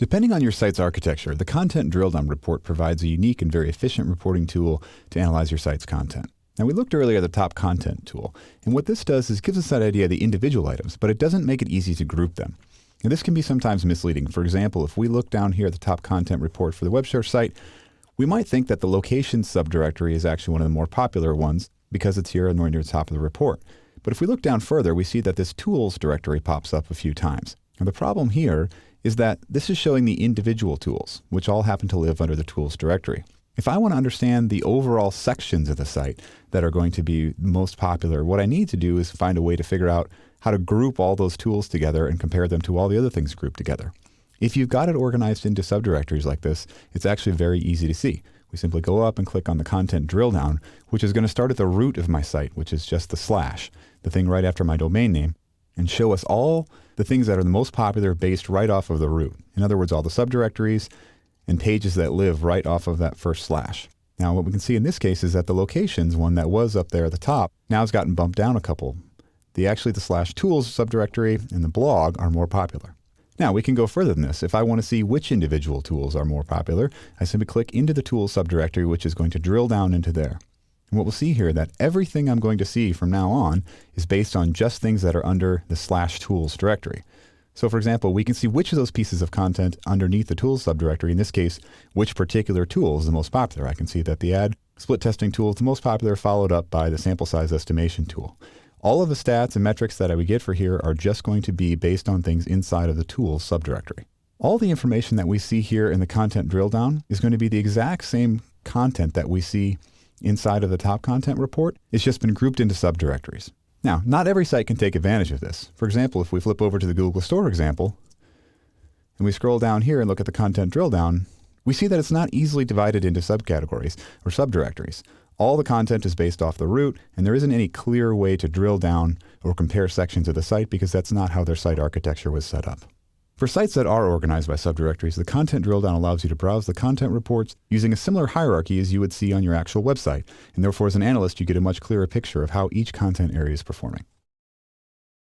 Depending on your site's architecture, the Content Drilldown report provides a unique and very efficient reporting tool to analyze your site's content. Now, we looked earlier at the top content tool, and what this does is gives us that idea of the individual items, but it doesn't make it easy to group them. Now, this can be sometimes misleading. For example, if we look down here at the top content report for the web search site, we might think that the locations subdirectory is actually one of the more popular ones because it's here near the top of the report. But if we look down further, we see that this tools directory pops up a few times. Now, the problem here is that this is showing the individual tools, which all happen to live under the tools directory. If I want to understand the overall sections of the site that are going to be most popular, what I need to do is find a way to figure out how to group all those tools together and compare them to all the other things grouped together. If you've got it organized into subdirectories like this, it's actually very easy to see. We simply go up and click on the Content Drilldown, which is going to start at the root of my site, which is just the slash, the thing right after my domain name, and show us all the things that are the most popular based right off of the root. In other words, all the subdirectories and pages that live right off of that first slash. Now, what we can see in this case is that the locations one that was up there at the top now has gotten bumped down a couple. The slash tools subdirectory and the blog are more popular. Now, we can go further than this. If I want to see which individual tools are more popular, I simply click into the tools subdirectory, which is going to drill down into there. And what we'll see here that everything I'm going to see from now on is based on just things that are under the slash tools directory. So for example, we can see which of those pieces of content underneath the tools subdirectory, in this case, which particular tool is the most popular. I can see that the ad split testing tool is the most popular, followed up by the sample size estimation tool. All of the stats and metrics that I would get for here are just going to be based on things inside of the tools subdirectory. All the information that we see here in the content drill down is going to be the exact same content that we see inside of the top content report. It's just been grouped into subdirectories. Now, not every site can take advantage of this. For example, if we flip over to the Google Store example, and we scroll down here and look at the content drill down, we see that it's not easily divided into subcategories or subdirectories. All the content is based off the root, and there isn't any clear way to drill down or compare sections of the site because that's not how their site architecture was set up. For sites that are organized by subdirectories, the Content Drilldown allows you to browse the content reports using a similar hierarchy as you would see on your actual website, and therefore as an analyst you get a much clearer picture of how each content area is performing.